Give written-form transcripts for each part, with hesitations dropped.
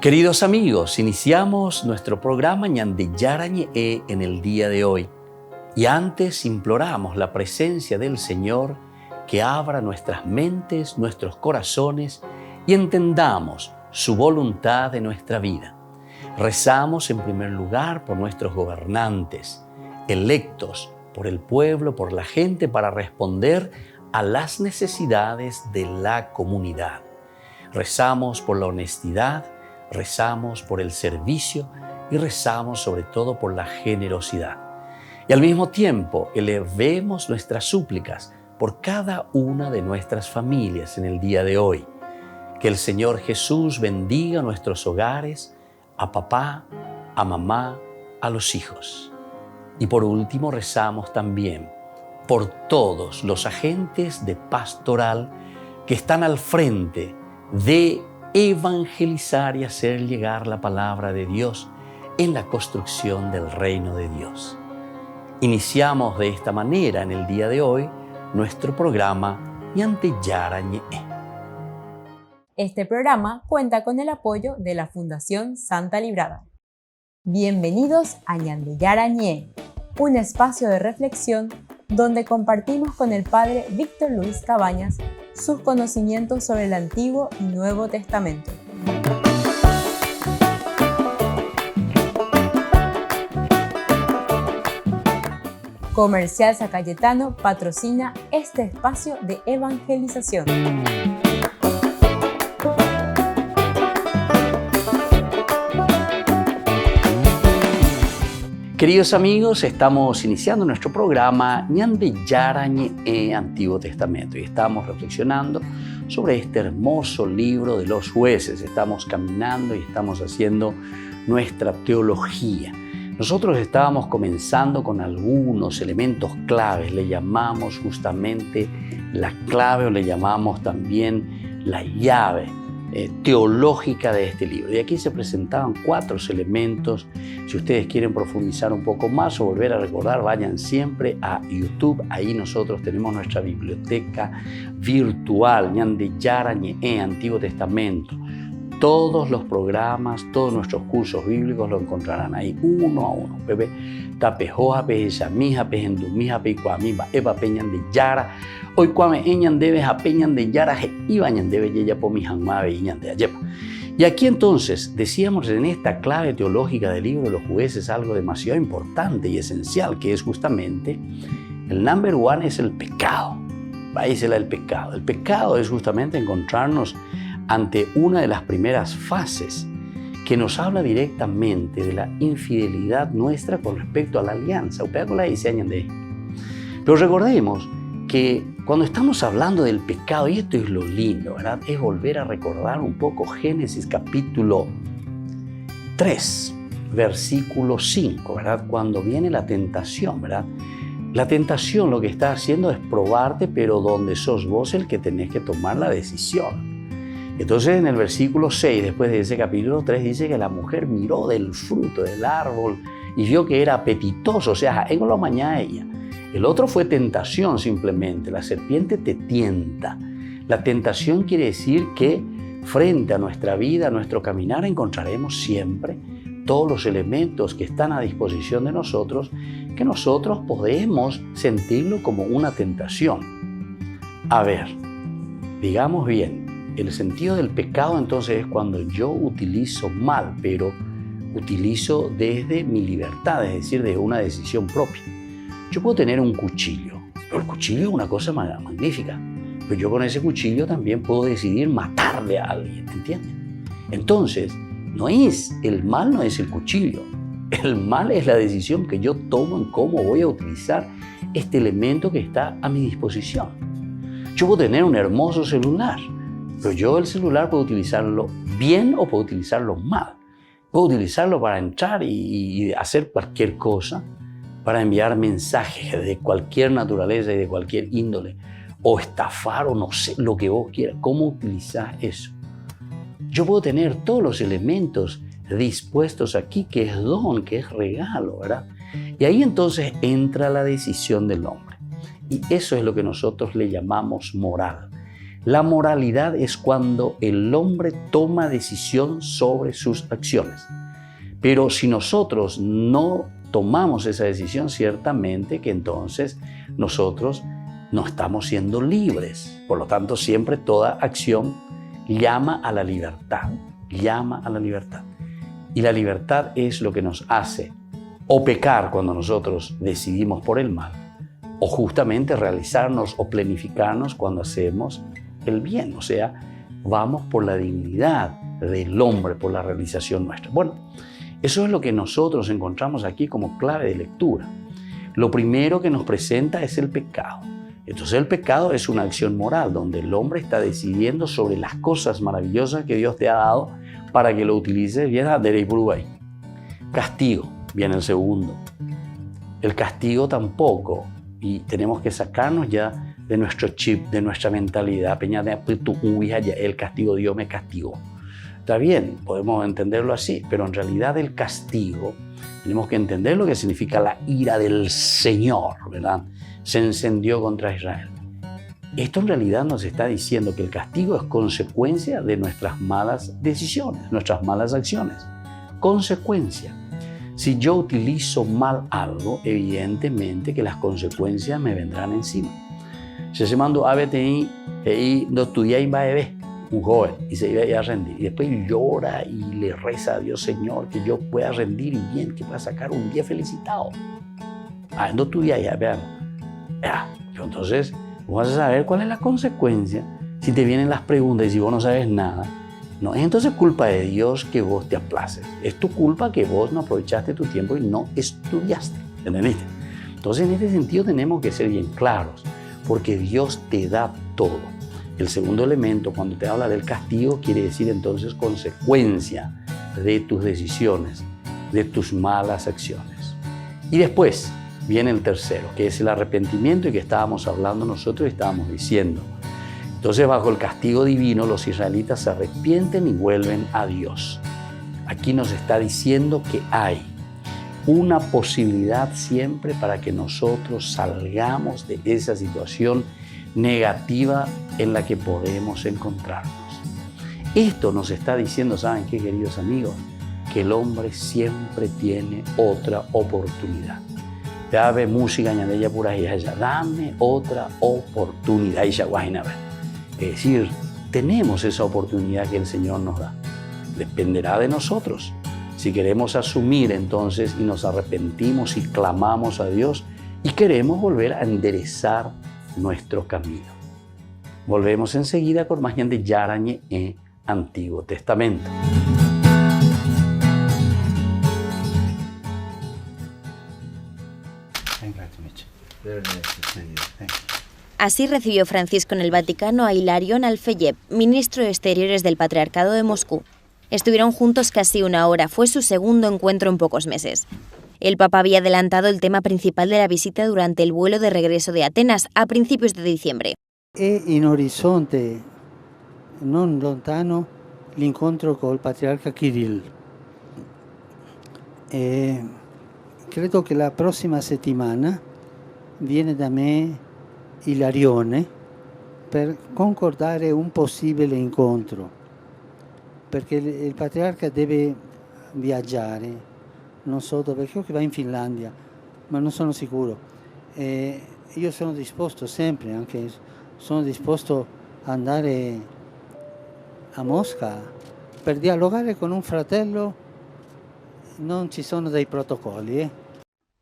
Queridos amigos, iniciamos nuestro programa Ñande Yarañe en el día de hoy. Y antes imploramos la presencia del Señor que abra nuestras mentes, nuestros corazones y entendamos su voluntad de nuestra vida. Rezamos en primer lugar por nuestros gobernantes, electos por el pueblo, por la gente, para responder a las necesidades de la comunidad. Rezamos por la honestidad, rezamos por el servicio y rezamos sobre todo por la generosidad. Y al mismo tiempo elevemos nuestras súplicas por cada una de nuestras familias en el día de hoy. Que el Señor Jesús bendiga nuestros hogares, a papá, a mamá, a los hijos. Y por último rezamos también por todos los agentes de pastoral que están al frente de evangelizar y hacer llegar la palabra de Dios en la construcción del reino de Dios. Iniciamos de esta manera en el día de hoy nuestro programa Ñande Yarañe. Este programa cuenta con el apoyo de la Fundación Santa Librada. Bienvenidos a Ñande Yarañe, un espacio de reflexión donde compartimos con el Padre Víctor Luis Cabañas sus conocimientos sobre el Antiguo y Nuevo Testamento. Comercial San Cayetano patrocina este espacio de evangelización. Queridos amigos, estamos iniciando nuestro programa Ñande Yarañe Antiguo Testamento y estamos reflexionando sobre este hermoso libro de los jueces. Estamos caminando y estamos haciendo nuestra teología. Nosotros estábamos comenzando con algunos elementos claves, le llamamos justamente la clave o le llamamos también la llave teológica de este libro. Y aquí se presentaban 4 elementos. Si ustedes quieren profundizar un poco más o volver a recordar, vayan siempre a YouTube. Ahí nosotros tenemos nuestra biblioteca virtual, Ñande Yarañe, Antiguo Testamento. Todos los programas, todos nuestros cursos bíblicos lo encontrarán ahí uno a uno. Pepe tapejoa, peje samija, peje endumija, peje cuamimba, eva peñan de yara. Hoy cuame eñan debe a peñan de yara, je ibañan debe yeya po mi hanmabe iñan de ayepa. Y aquí entonces decíamos en esta clave teológica del libro de los jueces algo demasiado importante y esencial, que es justamente el number one es el pecado. Váyasela el pecado. El pecado es justamente encontrarnos ante una de las primeras fases que nos habla directamente de la infidelidad nuestra con respecto a la alianza. Pero recordemos que cuando estamos hablando del pecado, y esto es lo lindo, ¿verdad? Es volver a recordar un poco Génesis capítulo 3, versículo 5, ¿verdad? Cuando viene la tentación, ¿verdad? La tentación lo que está haciendo es probarte, pero donde sos vos el que tenés que tomar la decisión. Entonces en el versículo 6, después de ese capítulo 3, dice que la mujer miró del fruto del árbol y vio que era apetitoso, o sea, en lo mañana ella. El otro fue tentación simplemente, la serpiente te tienta. La tentación quiere decir que frente a nuestra vida, a nuestro caminar, encontraremos siempre todos los elementos que están a disposición de nosotros, que nosotros podemos sentirlo como una tentación. A ver, digamos bien, el sentido del pecado entonces es cuando yo utilizo mal, pero utilizo desde mi libertad, es decir, desde una decisión propia. Yo puedo tener un cuchillo, pero el cuchillo es una cosa magnífica, pero yo con ese cuchillo también puedo decidir matarle a alguien, ¿entienden? Entonces, el mal no es el cuchillo, el mal es la decisión que yo tomo en cómo voy a utilizar este elemento que está a mi disposición. Yo puedo tener un hermoso celular, pero yo el celular puedo utilizarlo bien o puedo utilizarlo mal. Puedo utilizarlo para entrar y hacer cualquier cosa, para enviar mensajes de cualquier naturaleza y de cualquier índole, o estafar o no sé, lo que vos quieras. ¿Cómo utilizás eso? Yo puedo tener todos los elementos dispuestos aquí, que es don, que es regalo, ¿verdad? Y ahí entonces entra la decisión del hombre. Y eso es lo que nosotros le llamamos moral. La moralidad es cuando el hombre toma decisión sobre sus acciones. Pero si nosotros no tomamos esa decisión, ciertamente que entonces nosotros no estamos siendo libres. Por lo tanto, siempre toda acción llama a la libertad, llama a la libertad. Y la libertad es lo que nos hace o pecar cuando nosotros decidimos por el mal, o justamente realizarnos o planificarnos cuando hacemos el bien. O sea, vamos por la dignidad del hombre, por la realización nuestra. Bueno, eso es lo que nosotros encontramos aquí como clave de lectura. Lo primero que nos presenta es el pecado. Entonces el pecado es una acción moral donde el hombre está decidiendo sobre las cosas maravillosas que Dios te ha dado para que lo utilices bien a Derek Bruay. Castigo, viene el segundo. El castigo tampoco, y tenemos que sacarnos ya de nuestro chip, de nuestra mentalidad. El castigo, Dios me castigó. Está bien, podemos entenderlo así, pero en realidad el castigo, tenemos que entender lo que significa la ira del Señor, ¿verdad? Se encendió contra Israel. Esto en realidad nos está diciendo que el castigo es consecuencia de nuestras malas decisiones, nuestras malas acciones. Consecuencia. Si yo utilizo mal algo, evidentemente que las consecuencias me vendrán encima. Se mandó a BTI y no estudié en Baebe, un joven, y se iba a rendir. Y después llora y le reza a Dios, Señor, que yo pueda rendir y bien, que pueda sacar un día felicitado. No estudié ya, vean. Entonces, vos vas a saber cuál es la consecuencia si te vienen las preguntas y si vos no sabes nada. No es entonces culpa de Dios que vos te aplaces. Es tu culpa que vos no aprovechaste tu tiempo y no estudiaste. ¿Entendiste? Entonces, en este sentido tenemos que ser bien claros, porque Dios te da todo. El segundo elemento, cuando te habla del castigo, quiere decir entonces consecuencia de tus decisiones, de tus malas acciones. Y después viene el tercero, que es el arrepentimiento y que estábamos hablando nosotros y estábamos diciendo. Entonces, bajo el castigo divino, los israelitas se arrepienten y vuelven a Dios. Aquí nos está diciendo que hay una posibilidad siempre para que nosotros salgamos de esa situación negativa en la que podemos encontrarnos. Esto nos está diciendo, ¿saben qué, queridos amigos? Que el hombre siempre tiene otra oportunidad. Dame música, añadella por ahí, dame otra oportunidad. Es decir, tenemos esa oportunidad que el Señor nos da. Dependerá de nosotros. Si queremos asumir entonces y nos arrepentimos y clamamos a Dios y queremos volver a enderezar nuestro camino. Volvemos enseguida con más de Yarañe en Antiguo Testamento. Así recibió Francisco en el Vaticano a Hilarión Alfeyev, ministro de Exteriores del Patriarcado de Moscú. Estuvieron juntos casi una hora, fue su segundo encuentro en pocos meses. El Papa había adelantado el tema principal de la visita durante el vuelo de regreso de Atenas a principios de diciembre. E in orizzonte non lontano l'incontro col patriarca Kirill. Credo che la prossima settimana viene da me Ilarione per concordare un possibile incontro, perché il patriarca deve viaggiare, non so dove, credo che va in Finlandia, ma non sono sicuro. Io sono disposto sempre, anche sono disposto ad andare a Mosca per dialogare con un fratello, non ci sono dei protocolli.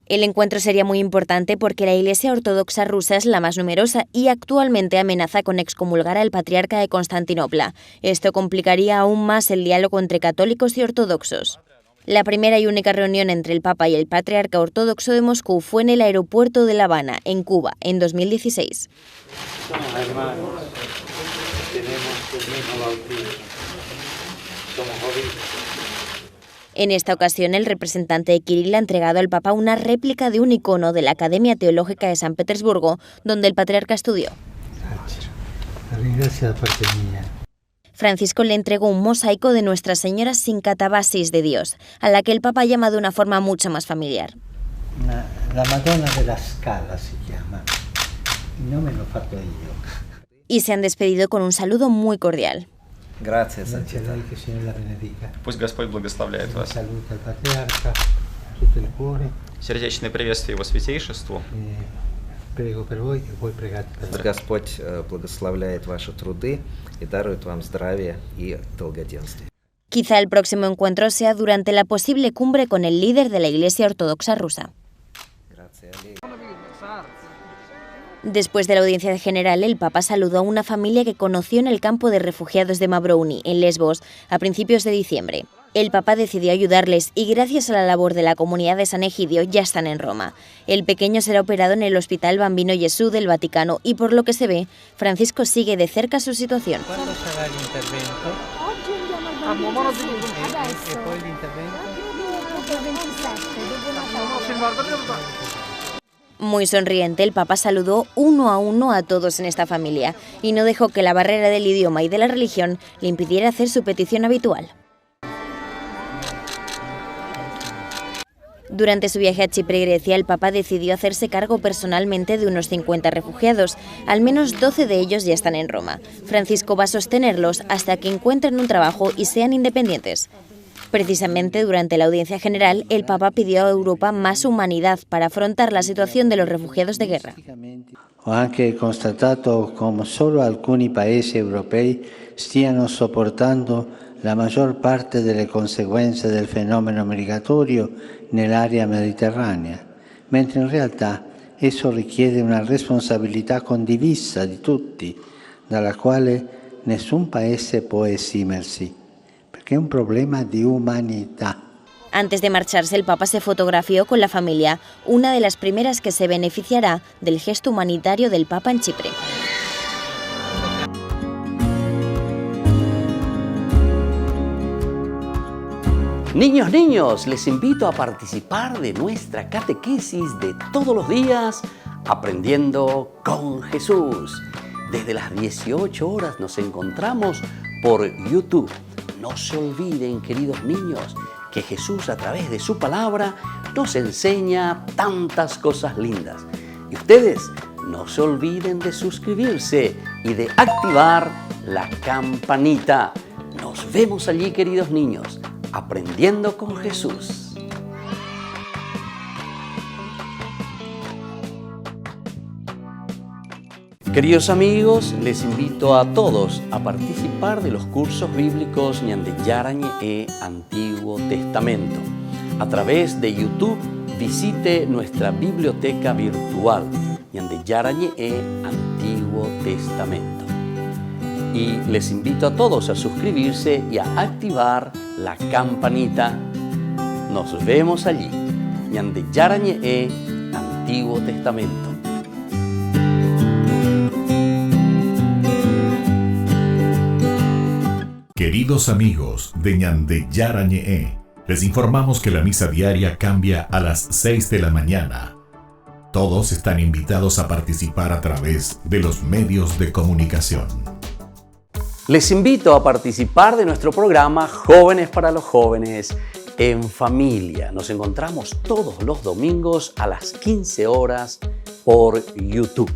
El encuentro sería muy importante porque la Iglesia Ortodoxa rusa es la más numerosa y actualmente amenaza con excomulgar al patriarca de Constantinopla. Esto complicaría aún más el diálogo entre católicos y ortodoxos. La primera y única reunión entre el Papa y el patriarca ortodoxo de Moscú fue en el aeropuerto de La Habana, en Cuba, en 2016. Somos hermanos, tenemos el mismo bautismo, somos obispos. En esta ocasión, el representante de Kirill ha entregado al Papa una réplica de un icono de la Academia Teológica de San Petersburgo, donde el patriarca estudió. Gracias de parte mía. Francisco le entregó un mosaico de Nuestra Señora sin catabasis de Dios, a la que el Papa llama de una forma mucho más familiar. La Madonna della Scala si chiama, il nome l'ho fatto io. y se han despedido con un saludo muy cordial. Gracias. Grazie a lei, che il Signore la benedica. Пусть Господь благословляет вас. Saluta il patriarca, tutto il cuore. Сердечное приветствие Его святейшеству. Prego per voi e voi pregate per me. Господь благословляет ваши труды и дарует вам здравие и долгоденствие. Quizá el próximo encuentro sea durante la posible cumbre con el líder de la Iglesia Ortodoxa rusa. Después de la audiencia general, el Papa saludó a una familia que conoció en el campo de refugiados de Mavrouni, en Lesbos, a principios de diciembre. El Papa decidió ayudarles y gracias a la labor de la comunidad de San Egidio ya están en Roma. El pequeño será operado en el Hospital Bambino Gesù del Vaticano y por lo que se ve, Francisco sigue de cerca su situación. Quando sarà l'intervento? Oggi andiamo al Bambino Gesù, adesso. E poi l'intervento? Dopo il 27, dopo Natale. Muy sonriente, el Papa saludó uno a todos en esta familia y no dejó que la barrera del idioma y de la religión le impidiera hacer su petición habitual. Durante su viaje a Chipre y Grecia, el Papa decidió hacerse cargo personalmente de unos 50 refugiados. Al menos 12 de ellos ya están en Roma. Francisco va a sostenerlos hasta que encuentren un trabajo y sean independientes. Precisamente durante la audiencia general, el Papa pidió a Europa más humanidad para afrontar la situación de los refugiados de guerra. Ho anche constatato come solo alcuni paesi europei stiano sopportando la maggior parte delle conseguenze del fenomeno migratorio nell'area mediterranea, mentre in realtà esso richiede una responsabilità condivisa di tutti, dalla quale nessun paese può esimersi. Que es un problema de humanidad. Antes de marcharse, el Papa se fotografió con la familia, una de las primeras que se beneficiará del gesto humanitario del Papa en Chipre. Niños, les invito a participar de nuestra catequesis de todos los días, Aprendiendo con Jesús. Desde las 18 horas nos encontramos por YouTube. No se olviden, queridos niños, que Jesús a través de su palabra nos enseña tantas cosas lindas. Y ustedes no se olviden de suscribirse y de activar la campanita. Nos vemos allí, queridos niños, aprendiendo con Jesús. Queridos amigos, les invito a todos a participar de los cursos bíblicos Ñande Yarañe e Antiguo Testamento. A través de YouTube visite nuestra biblioteca virtual Ñande Yarañe e Antiguo Testamento. Y les invito a todos a suscribirse y a activar la campanita. Nos vemos allí. Ñande Yarañe e Antiguo Testamento. Queridos amigos de Ñande Yarañe, les informamos que la misa diaria cambia a las 6 de la mañana. Todos están invitados a participar a través de los medios de comunicación. Les invito a participar de nuestro programa Jóvenes para los Jóvenes en Familia. Nos encontramos todos los domingos a las 15 horas por YouTube.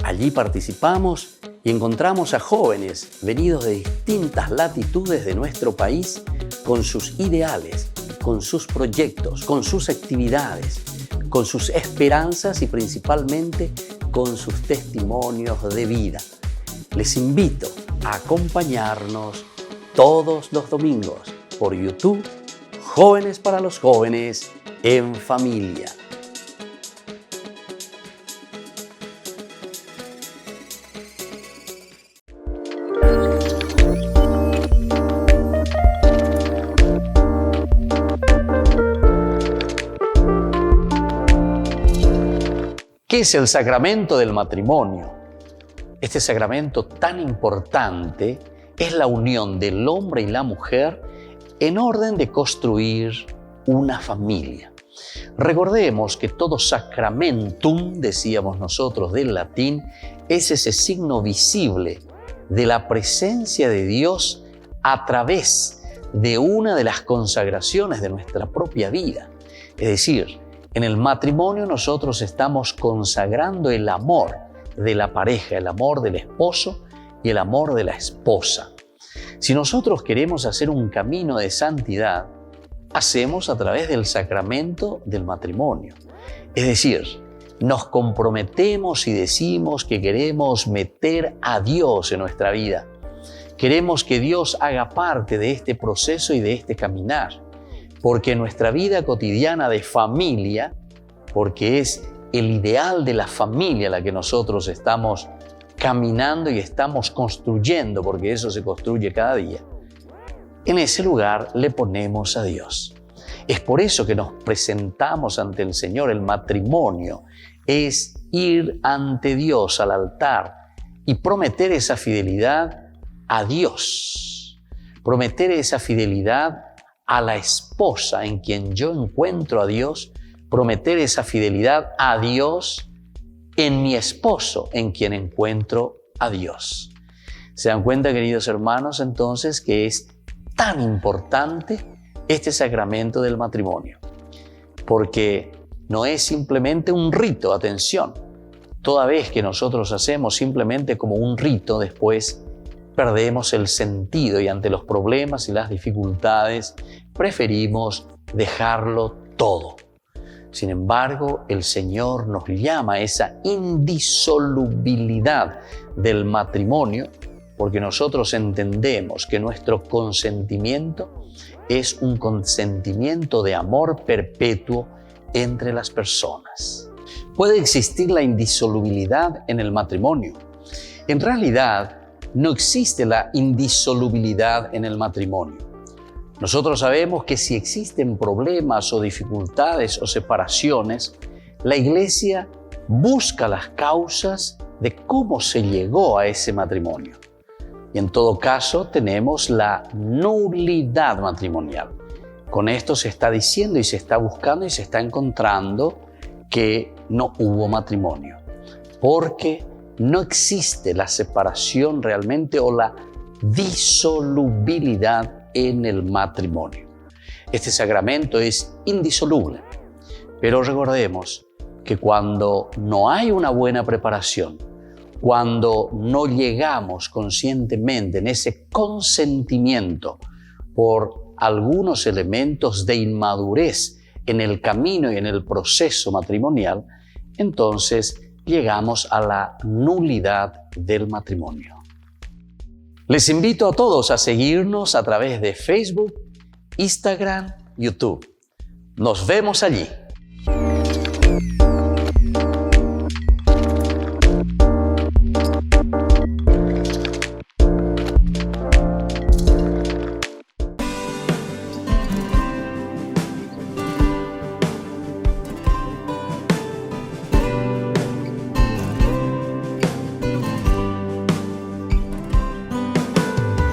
Allí participamos y encontramos a jóvenes venidos de distintas latitudes de nuestro país con sus ideales, con sus proyectos, con sus actividades, con sus esperanzas y principalmente con sus testimonios de vida. Les invito a acompañarnos todos los domingos por YouTube, Jóvenes para los Jóvenes en Familia. ¿Qué es el sacramento del matrimonio? Este sacramento tan importante es la unión del hombre y la mujer en orden de construir una familia. Recordemos que todo sacramentum, decíamos nosotros del latín, es ese signo visible de la presencia de Dios a través de una de las consagraciones de nuestra propia vida. Es decir, en el matrimonio nosotros estamos consagrando el amor de la pareja, el amor del esposo y el amor de la esposa. Si nosotros queremos hacer un camino de santidad, hacemos a través del sacramento del matrimonio. Es decir, nos comprometemos y decimos que queremos meter a Dios en nuestra vida. Queremos que Dios haga parte de este proceso y de este caminar, porque nuestra vida cotidiana de familia, porque es el ideal de la familia la que nosotros estamos caminando y estamos construyendo, porque eso se construye cada día, en ese lugar le ponemos a Dios. Es por eso que nos presentamos ante el Señor. El matrimonio es ir ante Dios al altar y prometer esa fidelidad a Dios, prometer esa fidelidad a la esposa en quien yo encuentro a Dios, prometer esa fidelidad a Dios en mi esposo en quien encuentro a Dios. ¿Se dan cuenta, queridos hermanos, entonces que es tan importante este sacramento del matrimonio? Porque no es simplemente un rito, atención. Toda vez que nosotros hacemos simplemente como un rito, después perdemos el sentido y ante los problemas y las dificultades preferimos dejarlo todo. Sin embargo, el Señor nos llama a esa indisolubilidad del matrimonio, porque nosotros entendemos que nuestro consentimiento es un consentimiento de amor perpetuo entre las personas. Puede existir la indisolubilidad en el matrimonio. En realidad, no existe la indisolubilidad en el matrimonio. Nosotros sabemos que si existen problemas o dificultades o separaciones, la Iglesia busca las causas de cómo se llegó a ese matrimonio. Y en todo caso tenemos la nulidad matrimonial. Con esto se está diciendo y se está buscando y se está encontrando que no hubo matrimonio, porque no existe la separación realmente o la disolubilidad en el matrimonio. Este sacramento es indisoluble, pero recordemos que cuando no hay una buena preparación, cuando no llegamos conscientemente en ese consentimiento por algunos elementos de inmadurez en el camino y en el proceso matrimonial, entonces llegamos a la nulidad del matrimonio. Les invito a todos a seguirnos a través de Facebook, Instagram, YouTube. Nos vemos allí.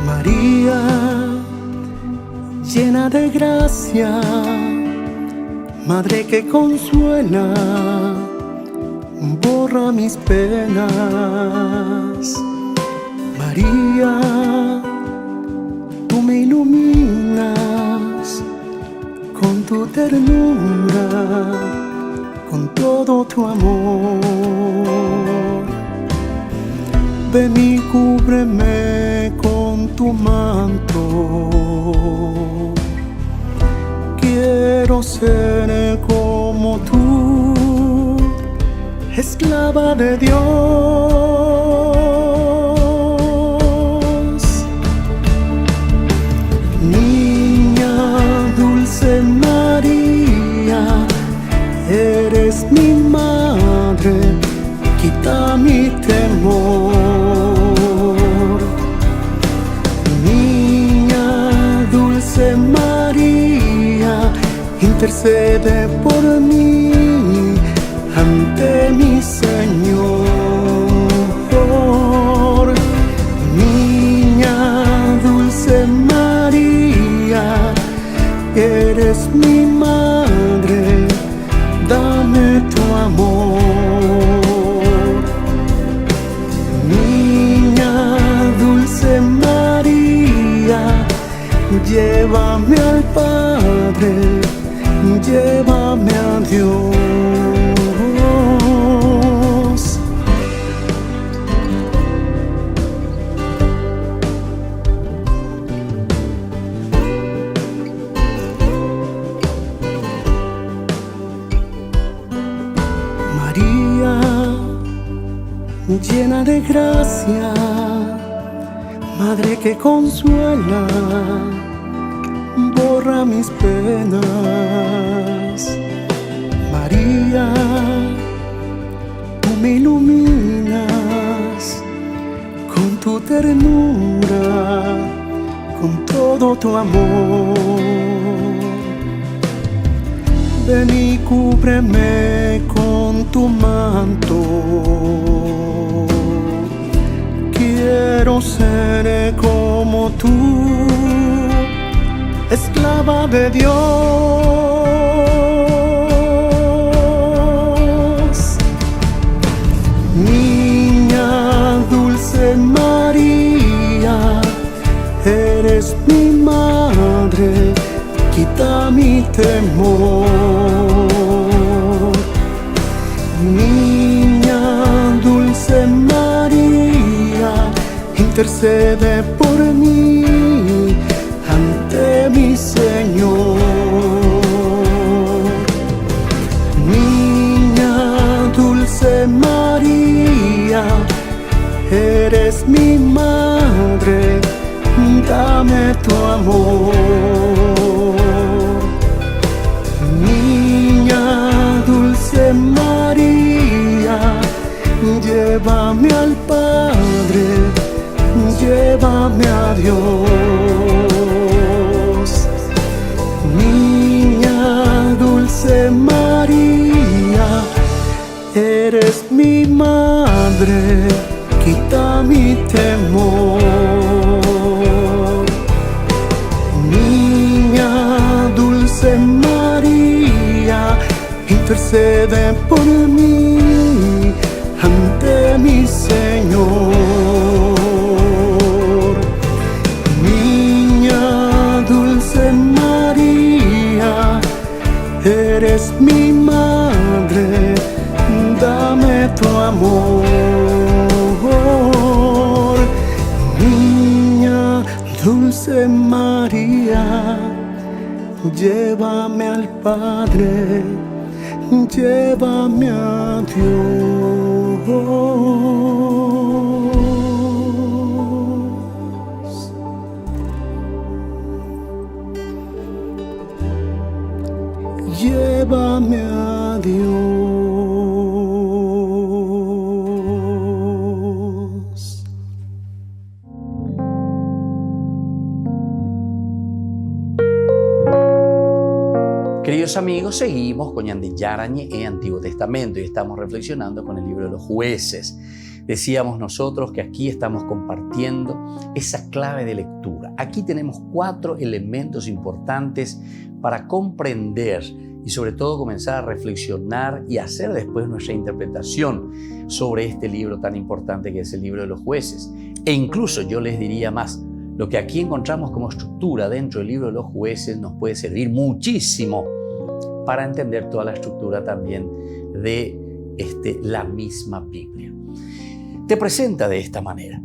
María, llena de gracia, Madre que consuela, borra mis penas. María, tú me iluminas con tu ternura, con todo tu amor. Ven y cúbreme con tu manto. Quiero ser como tú, esclava de Dios. Niña dulce María, eres mi madre, quita mi temor. Niña dulce María, intercede por mí ante mi Señor. Niña dulce María, eres mi madre, dame tu amor. Niña dulce María, llévame al Padre, llévame a Dios. llena de gracia, madre que consuela, borra mis penas. María, tú me iluminas con tu ternura, con todo tu amor. Ven y cúbreme con tu manto. Quiero ser como tú, esclava de Dios. Niña dulce María, eres mi madre, quita mi temor. Niña dulce María, intercede por mí ante mi Señor. Niña dulce María, eres mi madre, dame tu amor. Niña dulce María, llévame al Padre, llévame a Dios. Niña dulce María, eres mi madre, quita mi temor. Niña dulce María, intercede por mí ante mi Señor. Niña dulce María, eres mi madre, dame tu amor. Niña dulce María, llévame al Padre, llévame a Dios. Llévame a Dios. Queridos amigos, seguimos con Ñande Yarañe, Antiguo Testamento, y estamos reflexionando con el libro de los Jueces. Decíamos nosotros que aquí estamos compartiendo esa clave de lectura. Aquí tenemos 4 elementos importantes para comprender y sobre todo comenzar a reflexionar y hacer después nuestra interpretación sobre este libro tan importante que es el libro de los Jueces. E incluso yo les diría más, lo que aquí encontramos como estructura dentro del libro de los Jueces nos puede servir muchísimo para entender toda la estructura también de la misma Biblia. Te presenta de esta manera.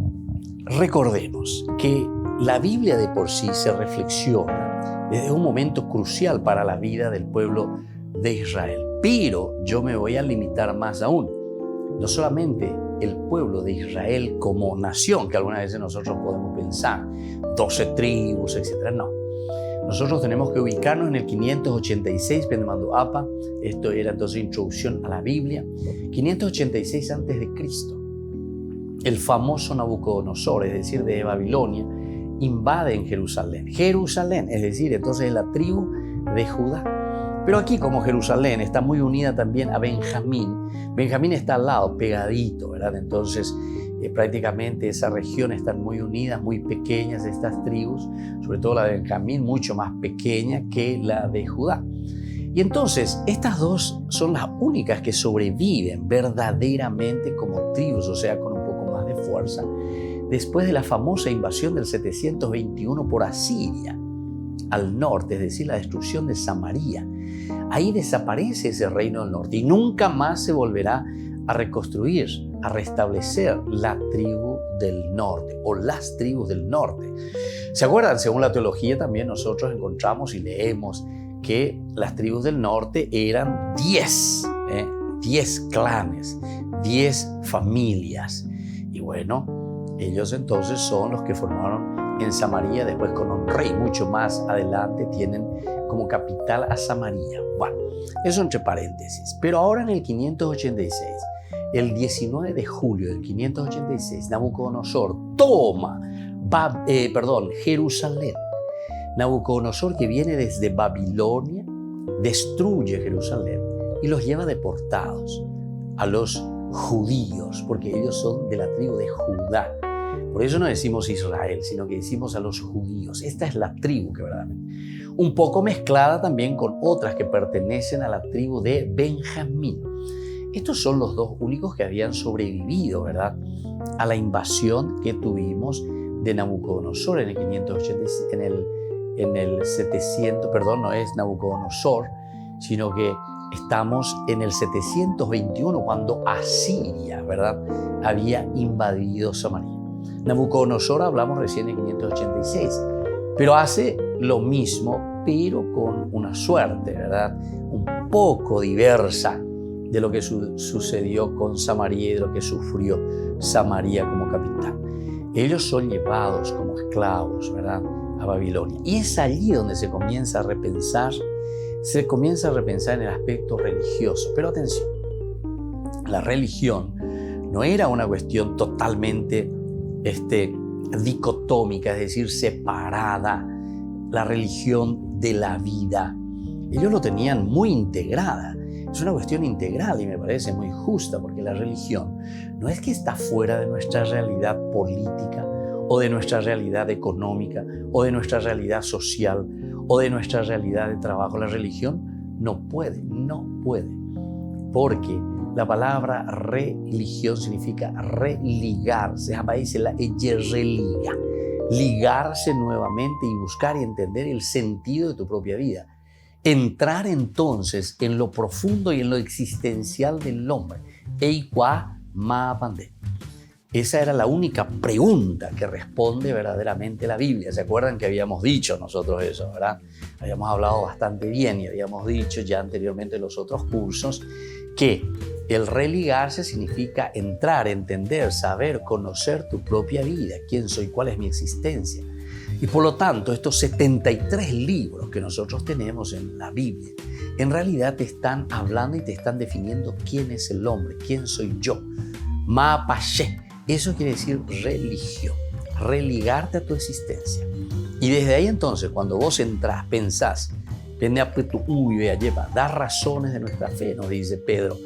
Recordemos que la Biblia de por sí se reflexiona desde un momento crucial para la vida del pueblo de Israel. Pero yo me voy a limitar más aún. No solamente el pueblo de Israel como nación, que algunas veces nosotros podemos pensar, 12 tribus, etc. No. Nosotros tenemos que ubicarnos en el 586 Pendemandu Apa. Esto era entonces introducción a la Biblia. 586 antes de Cristo. El famoso Nabucodonosor, es decir, de Babilonia, invade en Jerusalén. Jerusalén, es decir, entonces es la tribu de Judá. Pero aquí, como Jerusalén está muy unida también a Benjamín, Benjamín está al lado, pegadito, ¿verdad? Entonces, prácticamente esa región están muy unidas, muy pequeñas estas tribus, sobre todo la de Benjamín, mucho más pequeña que la de Judá. Y entonces, estas dos son las únicas que sobreviven verdaderamente como tribus, o sea, con un poco más de fuerza, después de la famosa invasión del 721 por Asiria al norte, es decir, la destrucción de Samaria. Ahí desaparece ese reino del norte y nunca más se volverá a reconstruir, a restablecer la tribu del norte o las tribus del norte. ¿Se acuerdan? Según la teología también nosotros encontramos y leemos que las tribus del norte eran 10 clanes, 10 familias. Y bueno, ellos entonces son los que formaron en Samaria, después con un rey mucho más adelante tienen como capital a Samaria. Bueno, eso entre paréntesis. Pero ahora en el 586, el 19 de julio del 586, Nabucodonosor toma Jerusalén. Nabucodonosor, que viene desde Babilonia, destruye Jerusalén y los lleva deportados a los judíos, porque ellos son de la tribu de Judá. Por eso no decimos Israel, sino que decimos a los judíos. Esta es la tribu que verdaderamente, un poco mezclada también con otras que pertenecen a la tribu de Benjamín. Estos son los dos únicos que habían sobrevivido, ¿verdad?, a la invasión que tuvimos de Nabucodonosor en el 586, en el 700, perdón, no es Nabucodonosor, sino que estamos en el 721 cuando Asiria, ¿verdad?, había invadido Samaria. Nabucodonosor hablamos recién en 586, pero hace lo mismo, pero con una suerte, ¿verdad?, un poco diversa de lo que sucedió con Samaria y de lo que sufrió Samaria como capital. Ellos son llevados como esclavos, ¿verdad?, a Babilonia. Y es allí donde se comienza a repensar en el aspecto religioso. Pero atención, la religión no era una cuestión totalmente dicotómica, es decir, separada, la religión de la vida. Ellos lo tenían muy integrada. Es una cuestión integral y me parece muy justa, porque la religión no es que está fuera de nuestra realidad política o de nuestra realidad económica o de nuestra realidad social o de nuestra realidad de trabajo. La religión no puede, porque la palabra religión significa religarse. Dice la religa, ligarse nuevamente y buscar y entender el sentido de tu propia vida. Entrar entonces en lo profundo y en lo existencial del hombre. Eikwa ma pande. Esa era la única pregunta que responde verdaderamente la Biblia. ¿Se acuerdan que habíamos dicho nosotros eso, verdad? Habíamos hablado bastante bien y habíamos dicho ya anteriormente en los otros cursos que el religarse significa entrar, entender, saber, conocer tu propia vida. ¿Quién soy? ¿Cuál es mi existencia? Y por lo tanto, estos 73 libros que nosotros tenemos en la Biblia, en realidad te están hablando y te están definiendo quién es el hombre, quién soy yo. Ma pashe. Eso quiere decir religión, religarte a tu existencia. Y desde ahí entonces, cuando vos entrás, pensás, da razones de nuestra fe, nos dice Pedro.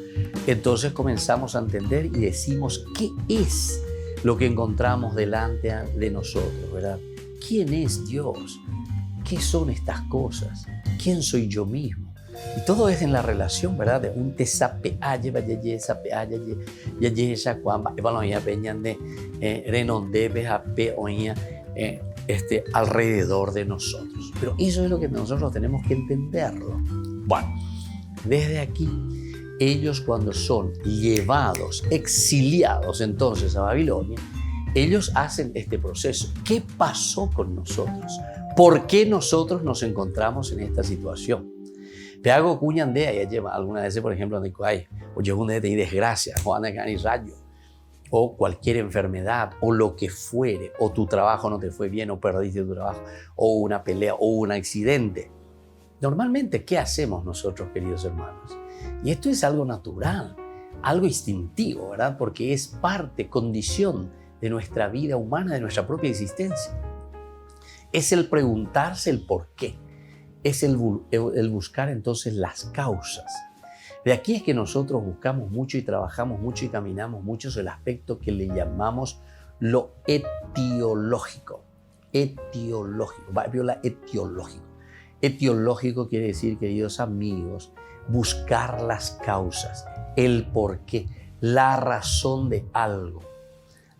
Entonces comenzamos a entender y decimos qué es lo que encontramos delante de nosotros, ¿verdad? ¿Quién es Dios? ¿Qué son estas cosas? ¿Quién soy yo mismo? Y todo es en la relación, ¿verdad? De un tesape aye vaye sape aye yaye shakwamba evaloya peñande renonde bejape oña alrededor de nosotros. Pero eso es lo que nosotros tenemos que entenderlo. Bueno, desde aquí ellos, cuando son llevados, exiliados entonces a Babilonia, ellos hacen este proceso. ¿Qué pasó con nosotros? ¿Por qué nosotros nos encontramos en esta situación? Te hago cuñandea y lleva alguna vez, por ejemplo, o llegó un día de desgracia, o cualquier enfermedad, o lo que fuere, o tu trabajo no te fue bien, o perdiste tu trabajo, o una pelea, o un accidente. Normalmente, ¿qué hacemos nosotros, queridos hermanos? Y esto es algo natural, algo instintivo, ¿verdad? Porque es parte, condición de nuestra vida humana, de nuestra propia existencia. Es el preguntarse el por qué. Es el buscar entonces las causas. De aquí es que nosotros buscamos mucho y trabajamos mucho y caminamos mucho el aspecto que le llamamos lo etiológico. Etiológico quiere decir, queridos amigos, buscar las causas, el por qué, la razón de algo.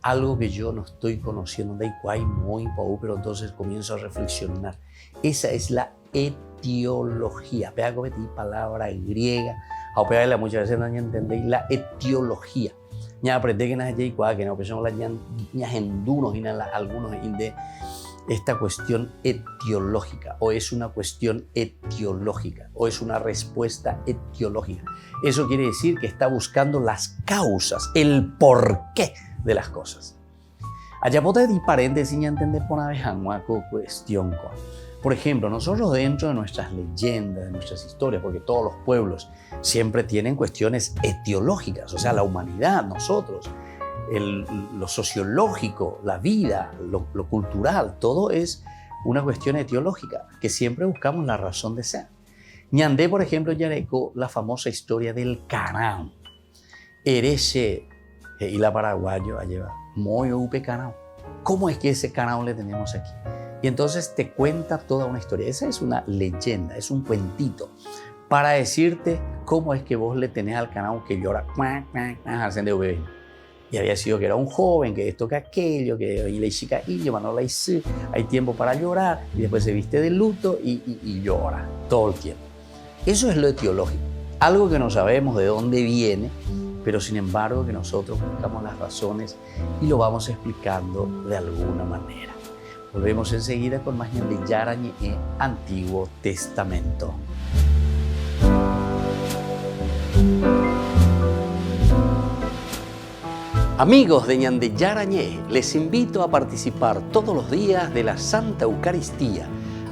Algo que yo no estoy conociendo, pero entonces comienzo a reflexionar. Esa es la etiología. Palabra griega. Muchas veces no entendéis la etiología. Ya aprendí que no es que no pensamos algunos esta cuestión etiológica, o es una cuestión etiológica, o es una respuesta etiológica. Eso quiere decir que está buscando las causas, el porqué de las cosas. Allá puede decir paréntesis y entender por una vez cuestión. Por ejemplo, nosotros dentro de nuestras leyendas, de nuestras historias, porque todos los pueblos siempre tienen cuestiones etiológicas, o sea, la humanidad, nosotros, lo sociológico, la vida, lo cultural, todo es una cuestión etiológica, que siempre buscamos la razón de ser. Ñandé, por ejemplo, yareco la famosa historia del canao. Ereche y la paraguayo lleva muy upe canao. ¿Cómo es que ese canao le tenemos aquí? Y entonces te cuenta toda una historia. Esa es una leyenda, es un cuentito para decirte cómo es que vos le tenés al canao que llora, hacen de bebé. Y había sido que era un joven, que esto, que aquello, que le chica y no la hice, hay tiempo para llorar, y después se viste de luto y llora todo el tiempo. Eso es lo etiológico, algo que no sabemos de dónde viene, pero sin embargo que nosotros buscamos las razones y lo vamos explicando de alguna manera. Volvemos enseguida con más de Yarañe Antiguo Testamento. Amigos de Ñande Yarañé, les invito a participar todos los días de la Santa Eucaristía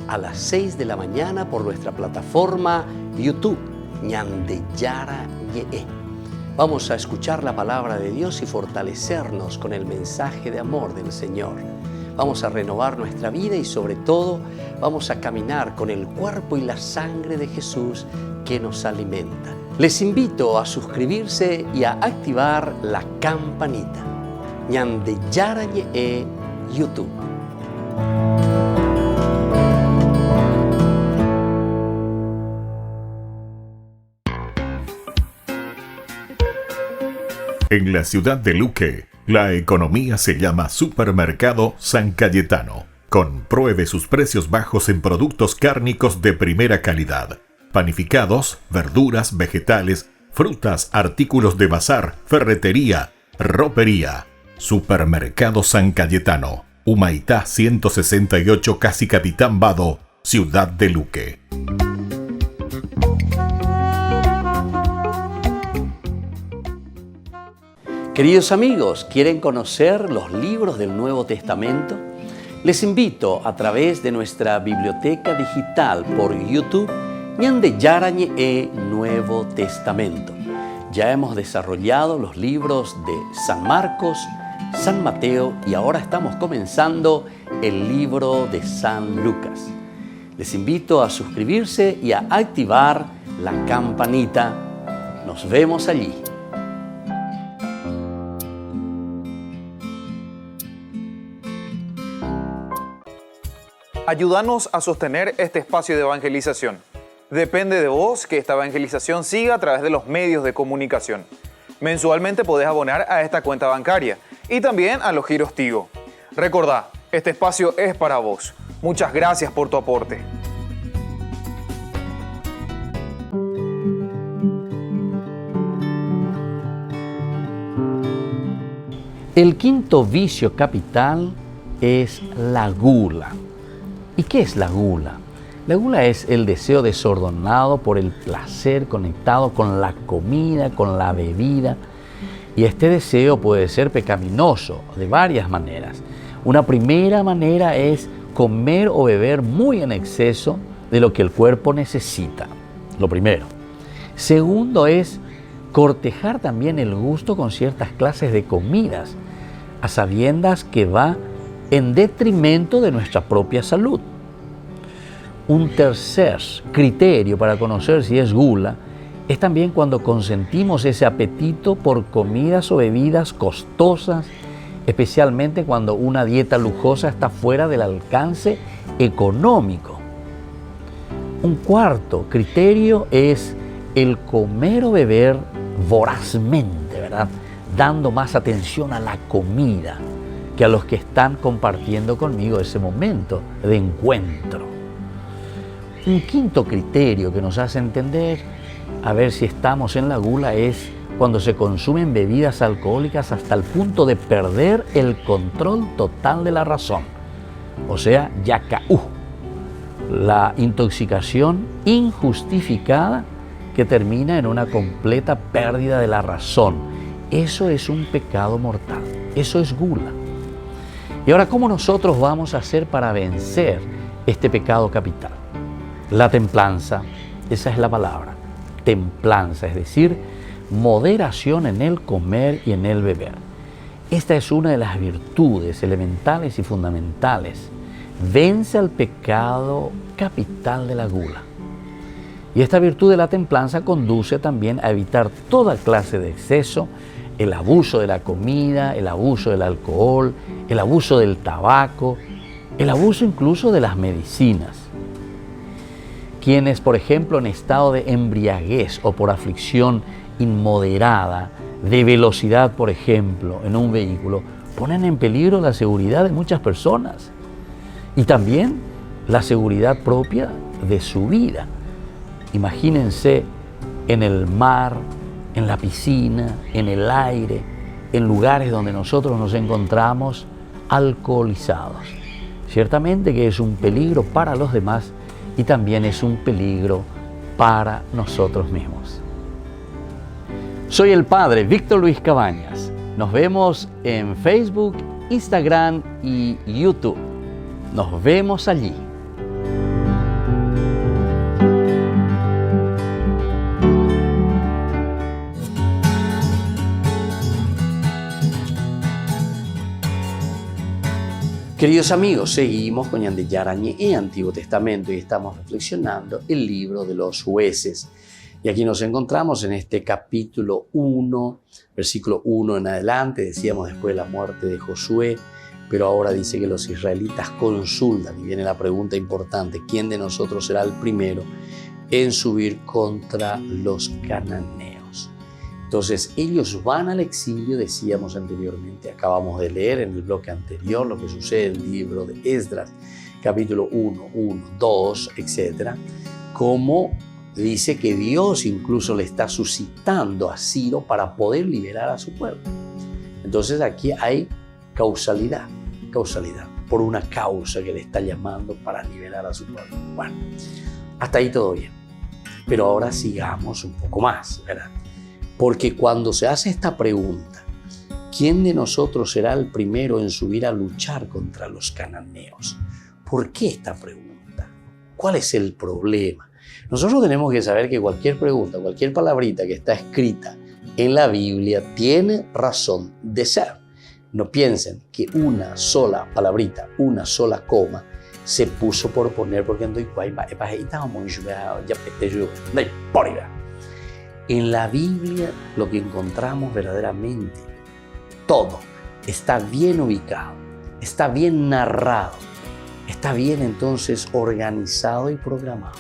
a las 6 de la mañana por nuestra plataforma YouTube, Ñande Yarañé. Vamos a escuchar la palabra de Dios y fortalecernos con el mensaje de amor del Señor. Vamos a renovar nuestra vida y sobre todo vamos a caminar con el cuerpo y la sangre de Jesús que nos alimenta. Les invito a suscribirse y a activar la campanita. Ñande Yarañé YouTube. En la ciudad de Luque, la economía se llama Supermercado San Cayetano. Compruebe sus precios bajos en productos cárnicos de primera calidad. Panificados, verduras, vegetales, frutas, artículos de bazar, ferretería, ropería. Supermercado San Cayetano, Humaitá 168, Casi Capitán Vado, ciudad de Luque. Queridos amigos, ¿quieren conocer los libros del Nuevo Testamento? Les invito a través de nuestra biblioteca digital por YouTube, Ñande Yarañé Nuevo Testamento. Ya hemos desarrollado los libros de San Marcos, San Mateo y ahora estamos comenzando el libro de San Lucas. Les invito a suscribirse y a activar la campanita. Nos vemos allí. Ayúdanos a sostener este espacio de evangelización. Depende de vos que esta evangelización siga a través de los medios de comunicación. Mensualmente podés abonar a esta cuenta bancaria y también a los giros Tigo. Recordá, este espacio es para vos. Muchas gracias por tu aporte. El quinto vicio capital es la gula. ¿Y qué es la gula? La gula es el deseo desordenado por el placer conectado con la comida, con la bebida. Y este deseo puede ser pecaminoso de varias maneras. Una primera manera es comer o beber muy en exceso de lo que el cuerpo necesita. Lo primero. Segundo es cortejar también el gusto con ciertas clases de comidas, a sabiendas que va en detrimento de nuestra propia salud. Un tercer criterio para conocer si es gula es también cuando consentimos ese apetito por comidas o bebidas costosas, especialmente cuando una dieta lujosa está fuera del alcance económico. Un cuarto criterio es el comer o beber vorazmente, ¿verdad? Dando más atención a la comida que a los que están compartiendo conmigo ese momento de encuentro. Un quinto criterio que nos hace entender a ver si estamos en la gula es cuando se consumen bebidas alcohólicas hasta el punto de perder el control total de la razón. o sea, yakaú, la intoxicación injustificada que termina en una completa pérdida de la razón. Eso es un pecado mortal, eso es gula. Y ahora, ¿cómo nosotros vamos a hacer para vencer este pecado capital? La templanza, esa es la palabra, templanza, es decir, moderación en el comer y en el beber. Esta es una de las virtudes elementales y fundamentales. Vence al pecado capital de la gula. Y esta virtud de la templanza conduce también a evitar toda clase de exceso, el abuso de la comida, el abuso del alcohol, el abuso del tabaco, el abuso incluso de las medicinas. Quienes, por ejemplo, en estado de embriaguez o por aflicción inmoderada, de velocidad, por ejemplo, en un vehículo, ponen en peligro la seguridad de muchas personas y también la seguridad propia de su vida. Imagínense en el mar, en la piscina, en el aire, en lugares donde nosotros nos encontramos alcoholizados. Ciertamente que es un peligro para los demás y también es un peligro para nosotros mismos. Soy el Padre Víctor Luis Cabañas. Nos vemos en Facebook, Instagram y YouTube. Nos vemos allí. Queridos amigos, seguimos con Ñan de Yarañé en Antiguo Testamento y estamos reflexionando el libro de los jueces. Y aquí nos encontramos en este capítulo 1, versículo 1 en adelante. Decíamos después de la muerte de Josué, pero ahora dice que los israelitas consultan y viene la pregunta importante: ¿quién de nosotros será el primero en subir contra los cananeos? Entonces ellos van al exilio, decíamos anteriormente, acabamos de leer en el bloque anterior lo que sucede en el libro de Esdras, capítulo 1, 2, etc. Cómo dice que Dios incluso le está suscitando a Ciro para poder liberar a su pueblo. Entonces aquí hay causalidad, por una causa que le está llamando para liberar a su pueblo. Bueno, hasta ahí todo bien. Pero ahora sigamos un poco más, ¿verdad? Porque cuando se hace esta pregunta, ¿quién de nosotros será el primero en subir a luchar contra los cananeos? ¿Por qué esta pregunta? ¿Cuál es el problema? Nosotros tenemos que saber que cualquier pregunta, cualquier palabrita que está escrita en la Biblia tiene razón de ser. No piensen que una sola palabrita, una sola coma, se puso por poner porque no En la Biblia lo que encontramos verdaderamente, todo está bien ubicado, está bien narrado, está bien entonces organizado y programado.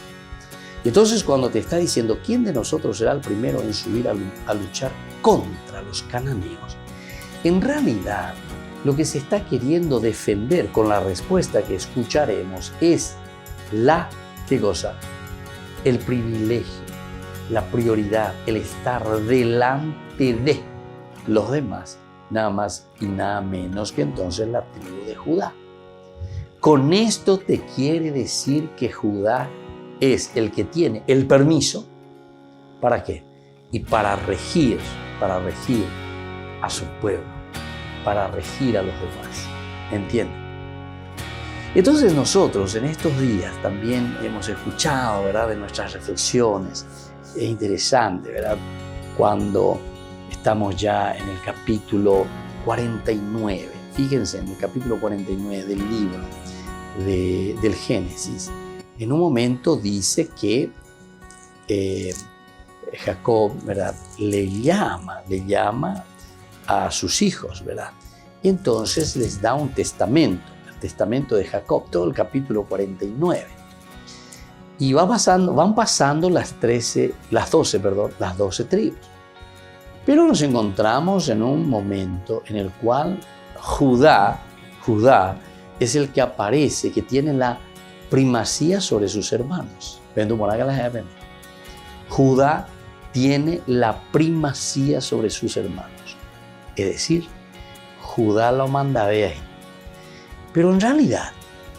Y entonces cuando te está diciendo quién de nosotros será el primero en subir a luchar contra los cananeos, en realidad lo que se está queriendo defender con la respuesta que escucharemos es ¿qué cosa? El privilegio, la prioridad, el estar delante de los demás, nada más y nada menos que entonces la tribu de Judá. Con esto te quiere decir que Judá es el que tiene el permiso, ¿para qué? Y para regir a su pueblo, para regir a los demás, ¿entienden? Entonces nosotros en estos días también hemos escuchado, ¿verdad?, de nuestras reflexiones. Es interesante, ¿verdad?, cuando estamos ya en el capítulo 49. Fíjense, en el capítulo 49 del libro del Génesis, en un momento dice que Jacob, ¿verdad?, le llama a sus hijos, ¿verdad? Y entonces les da un testamento, el testamento de Jacob, todo el capítulo 49. Y van pasando las 12 tribus. Pero nos encontramos en un momento en el cual Judá es el que aparece, que tiene la primacía sobre sus hermanos. Judá tiene la primacía sobre sus hermanos. Es decir, Judá lo manda de ahí. Pero en realidad,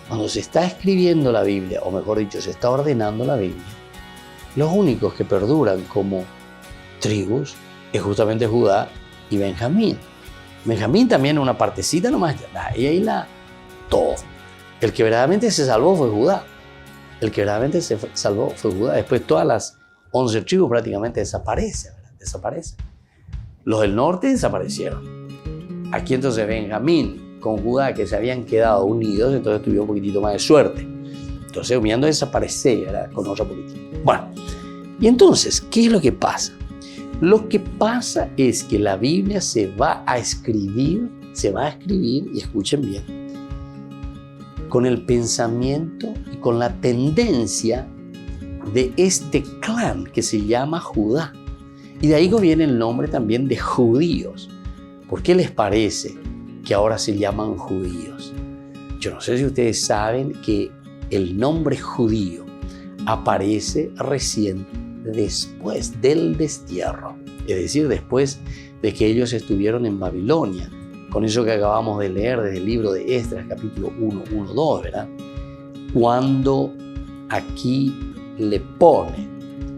cuando se está escribiendo la Biblia, o mejor dicho, se está ordenando la Biblia, los únicos que perduran como tribus es justamente Judá y Benjamín. Benjamín también una partecita nomás, y ahí todo. El que verdaderamente se salvó fue Judá. El que verdaderamente se salvó fue Judá. Después todas las 11 tribus prácticamente desaparecen, ¿verdad? Desaparecen. Los del norte desaparecieron. Aquí entonces Benjamín con Judá, que se habían quedado unidos, entonces tuvieron un poquitito más de suerte. Entonces, humillando desaparecer, ¿verdad? Con otra política. Bueno, y entonces, ¿qué es lo que pasa? Lo que pasa es que la Biblia se va a escribir, y escuchen bien, con el pensamiento y con la tendencia de este clan que se llama Judá. Y de ahí viene el nombre también de judíos. ¿Por qué les parece que ahora se llaman judíos? Yo no sé si ustedes saben que el nombre judío aparece recién después del destierro, es decir, después de que ellos estuvieron en Babilonia, con eso que acabamos de leer desde el libro de Esdras, capítulo 1, 2, ¿verdad? Cuando aquí le pone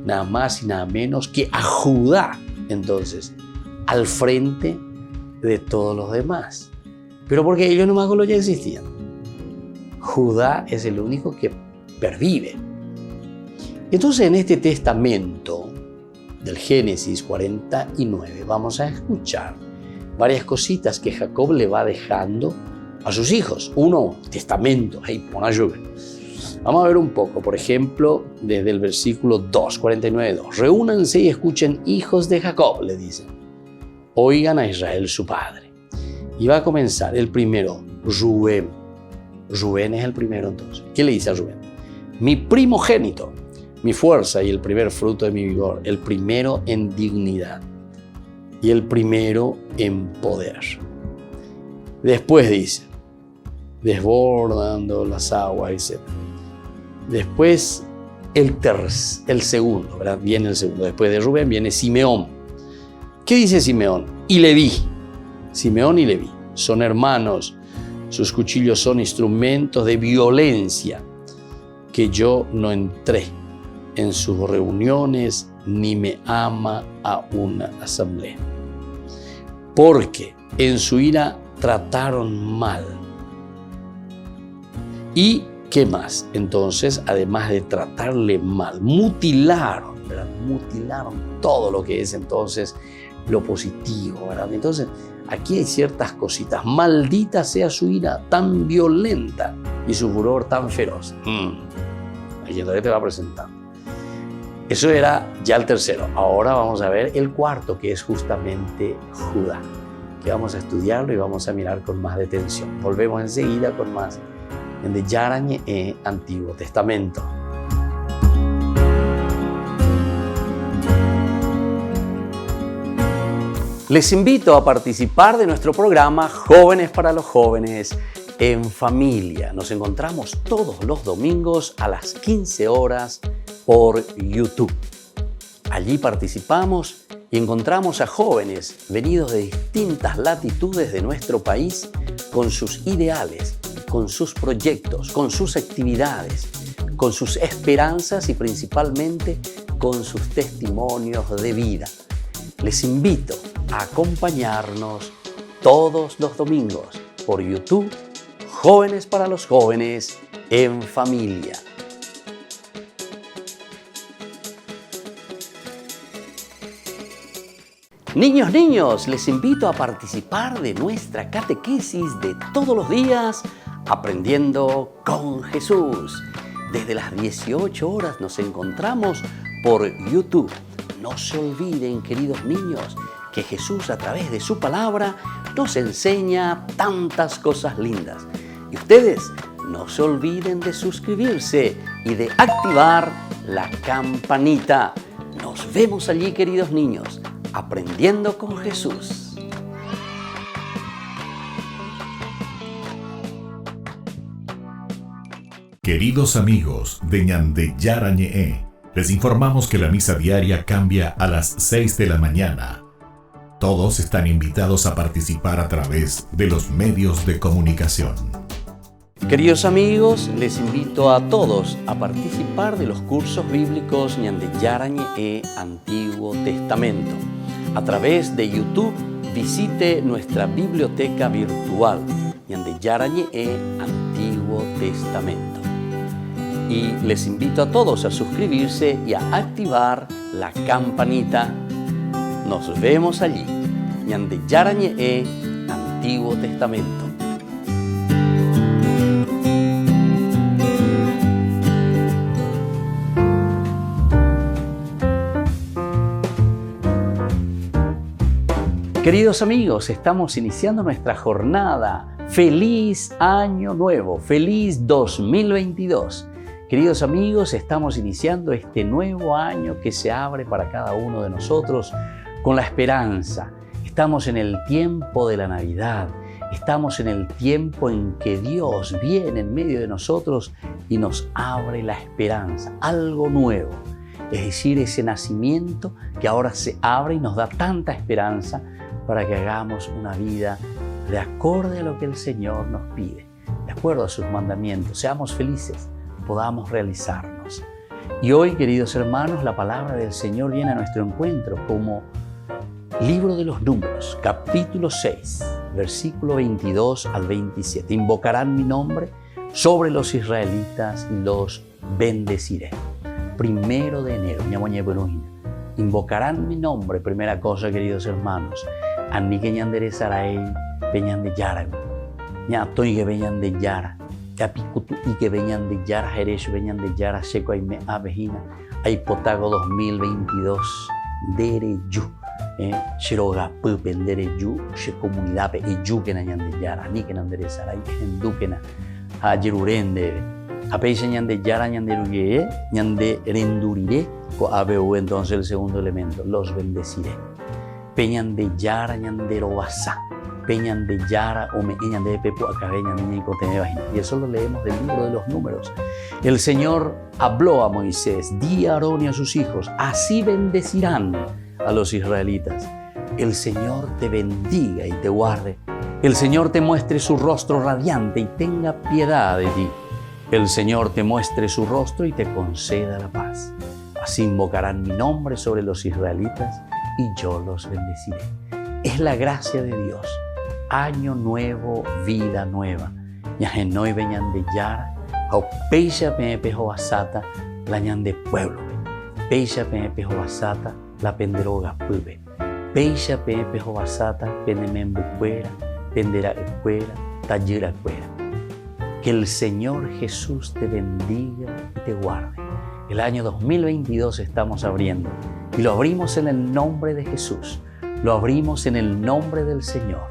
nada más y nada menos que a Judá, entonces, al frente de todos los demás. Pero porque ellos nomás ya existían. Judá es el único que pervive. Entonces, en este testamento del Génesis 49 vamos a escuchar varias cositas que Jacob le va dejando a sus hijos. Uno, testamento, ahí pon ayuda. Vamos a ver un poco, por ejemplo, desde el versículo 2, 49:2. Reúnanse y escuchen, hijos de Jacob, le dicen. Oigan a Israel su padre. Y va a comenzar el primero, Rubén. Rubén es el primero entonces. ¿Qué le dice a Rubén? Mi primogénito, mi fuerza y el primer fruto de mi vigor, el primero en dignidad y el primero en poder. Después dice, desbordando las aguas, etc. Después el segundo, ¿verdad? Viene el segundo. Después de Rubén viene Simeón. ¿Qué dice Simeón? Y Leví. Simeón y Leví son hermanos. Sus cuchillos son instrumentos de violencia, que yo no entré en sus reuniones ni me ama a una asamblea. Porque en su ira trataron mal. ¿Y qué más? Entonces, además de tratarle mal, mutilaron, ¿verdad? Mutilaron todo lo que es entonces lo positivo, ¿verdad? Entonces, aquí hay ciertas cositas. Maldita sea su ira tan violenta y su furor tan feroz. Aquí todavía te va presentando. Eso era ya el tercero. Ahora vamos a ver el cuarto, que es justamente Judá, que vamos a estudiarlo y vamos a mirar con más detención. Volvemos enseguida con más en de Yarañe Antiguo Testamento. Les invito a participar de nuestro programa Jóvenes para los Jóvenes en Familia. Nos encontramos todos los domingos a las 15 horas por YouTube. Allí participamos y encontramos a jóvenes venidos de distintas latitudes de nuestro país con sus ideales, con sus proyectos, con sus actividades, con sus esperanzas y principalmente con sus testimonios de vida. Les invito a acompañarnos todos los domingos por YouTube, Jóvenes para los Jóvenes en Familia. Niños, les invito a participar de nuestra catequesis de todos los días, Aprendiendo con Jesús. Desde las 18 horas nos encontramos por YouTube. No se olviden, queridos niños, que Jesús a través de su palabra nos enseña tantas cosas lindas. Y ustedes no se olviden de suscribirse y de activar la campanita. Nos vemos allí, queridos niños, aprendiendo con Jesús. Queridos amigos de Ñande Yarañe, les informamos que la misa diaria cambia a las 6 de la mañana. Todos están invitados a participar a través de los medios de comunicación. Queridos amigos, les invito a todos a participar de los cursos bíblicos Ñande Yarañe e Antiguo Testamento. A través de YouTube, visite nuestra biblioteca virtual Ñande Yarañe e Antiguo Testamento. Y les invito a todos a suscribirse y a activar la campanita. Nos vemos allí. Ñande Yarañe e Antiguo Testamento. Queridos amigos, estamos iniciando nuestra jornada. ¡Feliz Año Nuevo! ¡Feliz 2022! Queridos amigos, estamos iniciando este nuevo año que se abre para cada uno de nosotros con la esperanza. Estamos en el tiempo de la Navidad. Estamos en el tiempo en que Dios viene en medio de nosotros y nos abre la esperanza, algo nuevo. Es decir, ese nacimiento que ahora se abre y nos da tanta esperanza para que hagamos una vida de acorde a lo que el Señor nos pide, de acuerdo a sus mandamientos. Seamos felices, podamos realizarnos. Y hoy, queridos hermanos, la palabra del Señor viene a nuestro encuentro como Libro de los Números, capítulo 6, versículo 22 al 27. Invocarán mi nombre sobre los israelitas y los bendeciré. 1 de enero, invocarán mi nombre, primera cosa, queridos hermanos. Ani que ñandere sarai, peñan de yara, ñatoy que veñan de yara, capikutu y que veñan de yara, jeresh veñan de yara, seco ay me avejina, ay potago 2022, dere yu, shiroga pupen dere yu, she comunidad pe yu que nañan de yara, ni que nandere sarai, endukena, a yerurende, a peise ñan de yara, ñan de ruye, ñan de renduriré, co abeu entonces el segundo elemento, los bendeciré. Peñan de yara, ñan de robasa, peñan de yara, o me ñan de pepo, acá veñan de ñicotene vagina. Y eso lo leemos del libro de los Números. El Señor habló a Moisés, di a Aarón y a sus hijos, así bendecirán a los israelitas. El Señor te bendiga y te guarde. El Señor te muestre su rostro radiante y tenga piedad de ti. El Señor te muestre su rostro y te conceda la paz. Así invocarán mi nombre sobre los israelitas y yo los bendeciré. Es la gracia de Dios. Año nuevo, vida nueva. Ñajenoi veñan de yara, au peisha penepejo basata, la ñan de pueblo. Peisha penepejo basata, la penderoga pube. Peisha penepejo basata, penemembu cuera, pendera cuera, tallera cuera. Que el Señor Jesús te bendiga y te guarde. El año 2022 estamos abriendo y lo abrimos en el nombre de Jesús, lo abrimos en el nombre del Señor,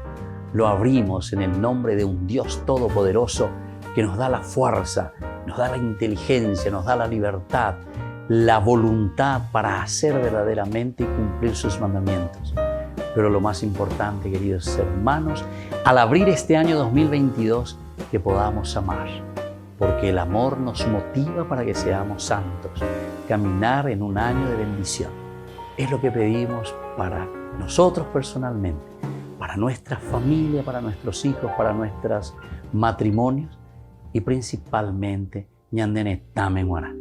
lo abrimos en el nombre de un Dios todopoderoso que nos da la fuerza, nos da la inteligencia, nos da la libertad, la voluntad para hacer verdaderamente y cumplir sus mandamientos. Pero lo más importante, queridos hermanos, al abrir este año 2022, que podamos amar. Porque el amor nos motiva para que seamos santos, caminar en un año de bendición. Es lo que pedimos para nosotros personalmente, para nuestra familia, para nuestros hijos, para nuestros matrimonios y principalmente ñandene tame guará.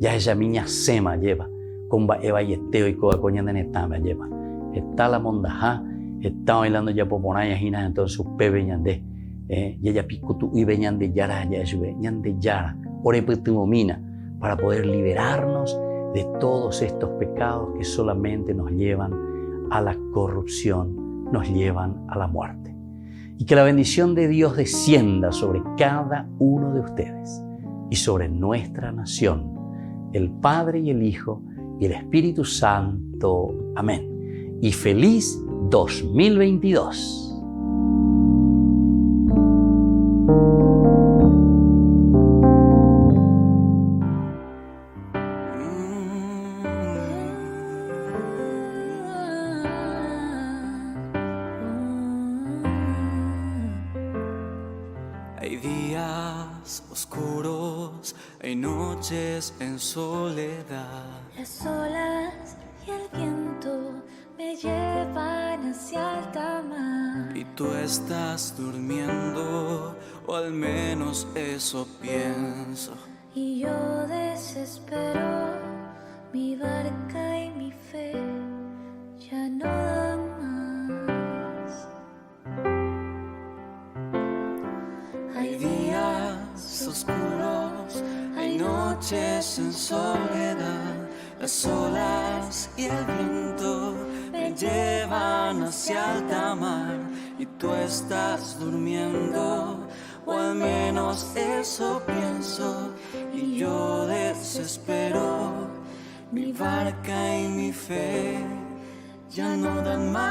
Ya ella miña sema lleva, comba eva y esteo y coa coñandene tame lleva. Está la mondajá, está bailando ya poponaya jinas entonces su pebe ñandé. Yaya pikutu y veñan de yara, veñan de yara, orepetumomina, para poder liberarnos de todos estos pecados que solamente nos llevan a la corrupción, nos llevan a la muerte. Y que la bendición de Dios descienda sobre cada uno de ustedes y sobre nuestra nación, el Padre y el Hijo y el Espíritu Santo. Amén. Y feliz 2022. Hay días oscuros, hay noches en soledad. Las olas y el viento me llevan hacia alta mar. Y tú estás durmiendo o al menos eso pienso. Y yo desespero, mi barca y mi fe ya no dan más. Hay días oscuros, hay noches en soledad, las olas y el viento me llevan hacia alta mar y tú estás durmiendo, o al menos eso pienso, y yo desespero, mi barca y mi fe ya no dan más.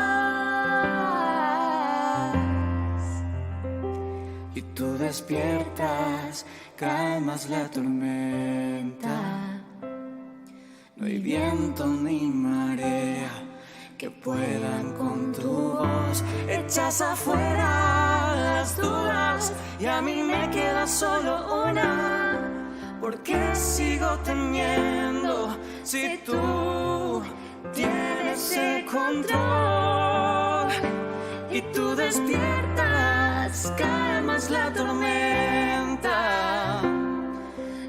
Y tú despiertas, calmas la tormenta, no hay viento ni marea que puedan con tu voz. Echas afuera las dudas y a mí me queda solo una. ¿Por qué sigo temiendo si tú tienes el control? Y tú despiertas, calmas la tormenta,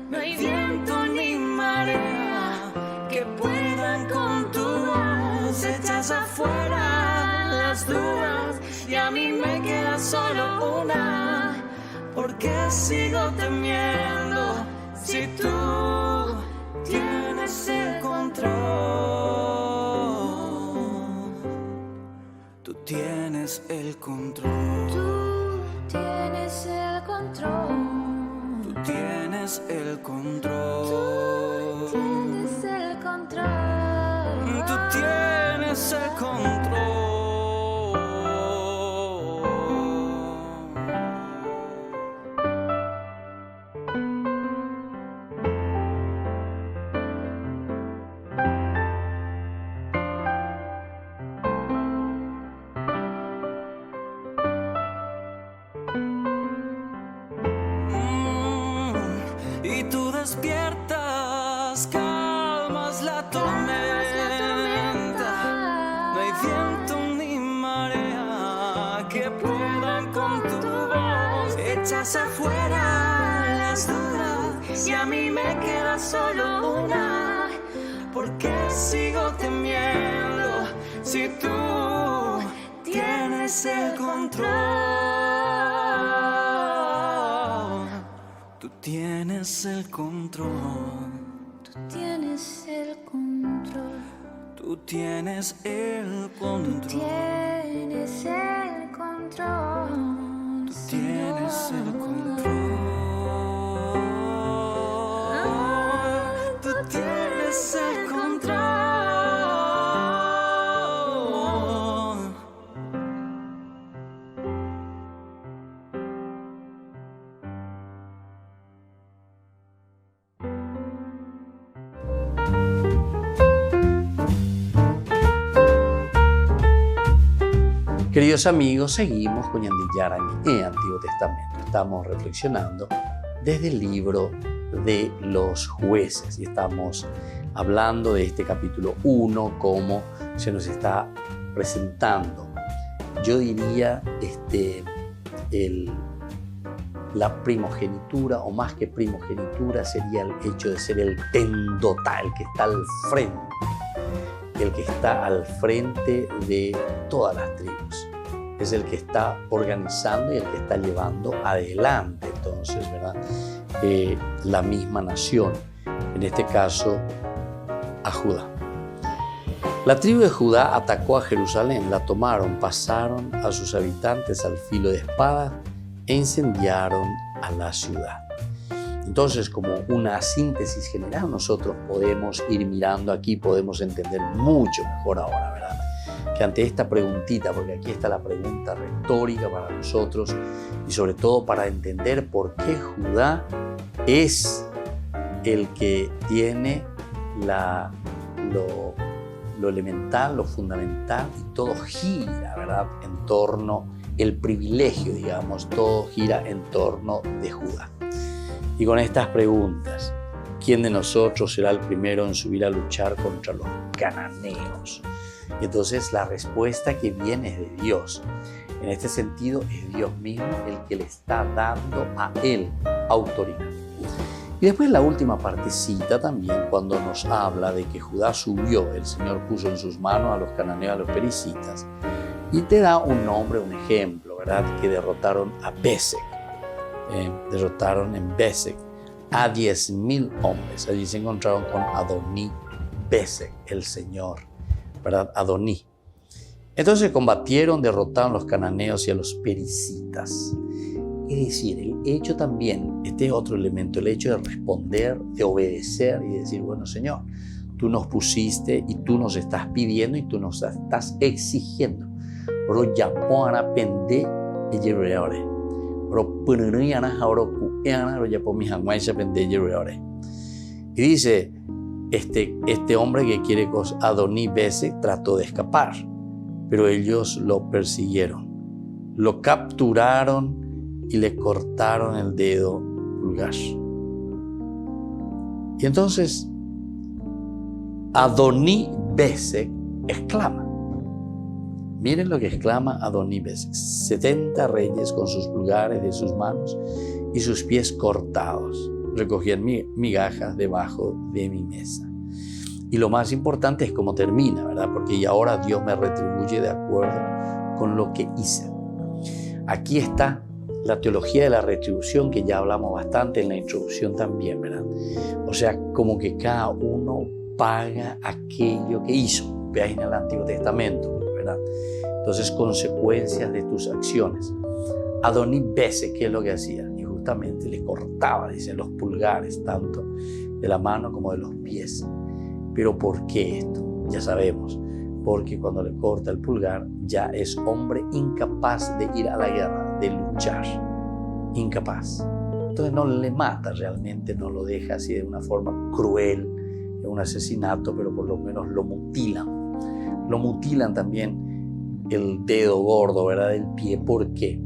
no hay viento ni marea que puedan con tu voz. Echas afuera las dudas y a mí me queda solo una. ¿Por qué sigo temiendo si tú tienes el control? Tú tienes el control. Tú tienes el control. Tú tienes el control. Tú tienes el control. Tú tienes el control. Y tú despiertas, calmas la tormenta, no hay viento ni marea que puedan con tu voz. Echas afuera las dudas y a mí me queda solo una. ¿Por qué sigo temiendo si tú tienes el control? Tú tienes el control. Tú tienes el control. Tú tienes el control. Tú tienes el control. Tú tienes el control. Tú tienes el control. Queridos amigos, seguimos con Ñande Yarañe, Antiguo Testamento. Estamos reflexionando desde el libro de los jueces y estamos hablando de este capítulo 1, cómo se nos está presentando. Yo diría la primogenitura, o más que primogenitura, sería el hecho de ser el tendotá, el que está al frente. El que está al frente de todas las tribus. Es el que está organizando y el que está llevando adelante, entonces, ¿verdad? La misma nación, en este caso, a Judá. La tribu de Judá atacó a Jerusalén, la tomaron, pasaron a sus habitantes al filo de espada e incendiaron a la ciudad. Entonces, como una síntesis general, nosotros podemos ir mirando aquí, podemos entender mucho mejor ahora, ¿verdad? Que ante esta preguntita, porque aquí está la pregunta retórica para nosotros y sobre todo para entender por qué Judá es el que tiene lo elemental, lo fundamental, y todo gira, ¿verdad? En torno, el privilegio, digamos, todo gira en torno de Judá. Y con estas preguntas, ¿quién de nosotros será el primero en subir a luchar contra los cananeos? Y entonces la respuesta que viene es de Dios. En este sentido, es Dios mismo el que le está dando a él autoridad. Y después la última partecita también, cuando nos habla de que Judá subió, el Señor puso en sus manos a los cananeos, a los pericitas, y te da un nombre, un ejemplo, ¿verdad? Que derrotaron a Besek. Derrotaron en Besek a 10,000 hombres. Allí se encontraron con Adoní Besek, el Señor, ¿verdad? Adoní. Entonces combatieron, derrotaron a los cananeos y a los pericitas. Es decir, el hecho también, este es otro elemento, el hecho de responder, de obedecer y decir, bueno, Señor, tú nos pusiste y tú nos estás pidiendo y tú nos estás exigiendo. Y dice, este hombre que quiere Adoní Besek trató de escapar, pero ellos lo persiguieron, lo capturaron y le cortaron el dedo pulgar. Y entonces Adoní Besek exclama. Miren lo que exclama Adoní Besek: 70 reyes con sus pulgares de sus manos y sus pies cortados recogían migajas debajo de mi mesa. Y lo más importante es cómo termina, ¿verdad? Porque y ahora Dios me retribuye de acuerdo con lo que hice. Aquí está la teología de la retribución, que ya hablamos bastante en la introducción también, ¿verdad? O sea, como que cada uno paga aquello que hizo. Veáis en el Antiguo Testamento, ¿verdad? Entonces, consecuencias de tus acciones. Adoní Besek, ¿qué es lo que hacía? Y justamente le cortaba, dicen, los pulgares, tanto de la mano como de los pies. ¿Pero por qué esto? Ya sabemos, porque cuando le corta el pulgar ya es hombre incapaz de ir a la guerra, de luchar, incapaz. Entonces no le mata realmente, no lo deja así de una forma cruel, de un asesinato, pero por lo menos lo mutilan. Lo mutilan también el dedo gordo, ¿verdad? Del pie. ¿Por qué?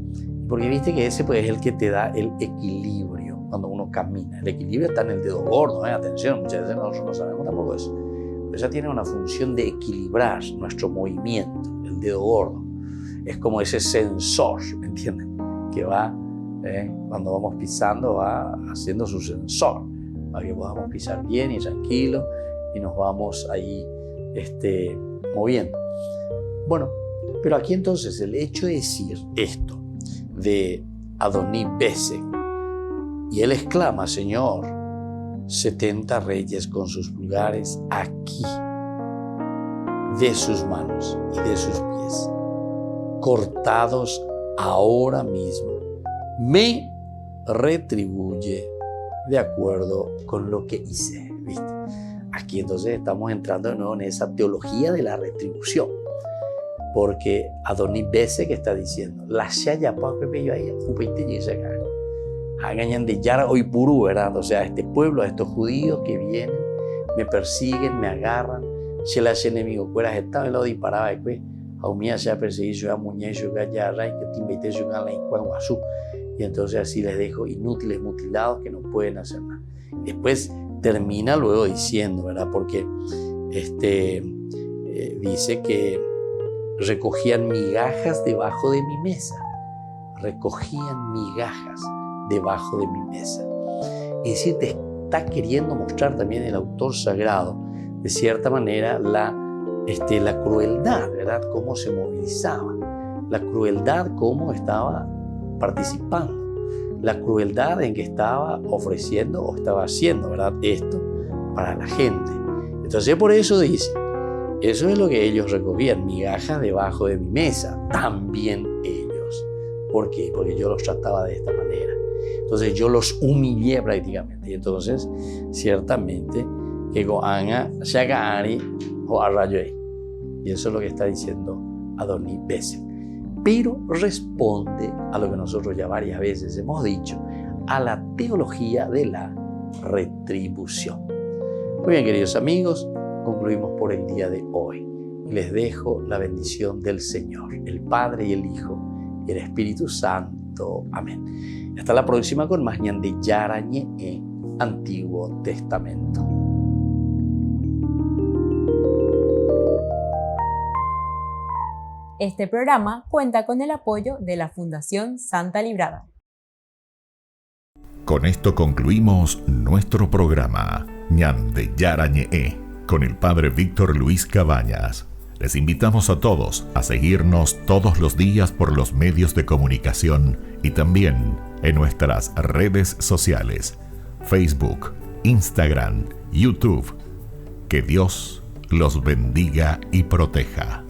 Porque viste que ese pues, es el que te da el equilibrio cuando uno camina. El equilibrio está en el dedo gordo, atención, muchas veces nosotros no sabemos tampoco eso. Pero esa tiene una función de equilibrar nuestro movimiento, el dedo gordo. Es como ese sensor, ¿me entienden? Que va, cuando vamos pisando, va haciendo su sensor, para que podamos pisar bien y tranquilo y nos vamos ahí moviendo. Bueno, pero aquí entonces el hecho de decir esto de Adoní Besek, y él exclama, Señor, 70 reyes con sus pulgares aquí, de sus manos y de sus pies, cortados ahora mismo, me retribuye de acuerdo con lo que hice. ¿Viste? Aquí entonces estamos entrando de nuevo en esa teología de la retribución, porque Adoní Besek está diciendo, la shaya pa que yo ahí, hagan de Yara hoy puru, ¿verdad? O sea, este pueblo, estos judíos que vienen, me persiguen, me agarran, si el enemigo fuera estaba en lo disparaba después, a umía se ha perseguido a muñeco gallarra y que te invité a la incuanguazú, y entonces así les dejo inútiles, mutilados que no pueden hacer nada. Después termina luego diciendo, ¿verdad? Porque dice que recogían migajas debajo de mi mesa, recogían migajas debajo de mi mesa. Es decir, te está queriendo mostrar también el autor sagrado, de cierta manera, la crueldad, ¿verdad? Cómo se movilizaba, la crueldad cómo estaba participando, la crueldad en que estaba ofreciendo o estaba haciendo, ¿verdad? Esto para la gente. Entonces por eso dice, eso es lo que ellos recogían, migajas debajo de mi mesa, también ellos. ¿Por qué? Porque yo los trataba de esta manera. Entonces yo los humillé prácticamente. Y entonces, ciertamente, que goanga shagari o arrayoy. Y eso es lo que está diciendo Adoní Besek. Pero responde a lo que nosotros ya varias veces hemos dicho, a la teología de la retribución. Muy bien, queridos amigos, concluimos por el día de hoy. Y les dejo la bendición del Señor, el Padre y el Hijo y el Espíritu Santo. Amén. Hasta la próxima con más Ñandeyara Ñe'e. Antiguo Testamento. Este programa cuenta con el apoyo de la Fundación Santa Librada. Con esto concluimos nuestro programa Ñande Yarañe con el Padre Víctor Luis Cabañas. Les invitamos a todos a seguirnos todos los días por los medios de comunicación y también en nuestras redes sociales, Facebook, Instagram, YouTube. Que Dios los bendiga y proteja.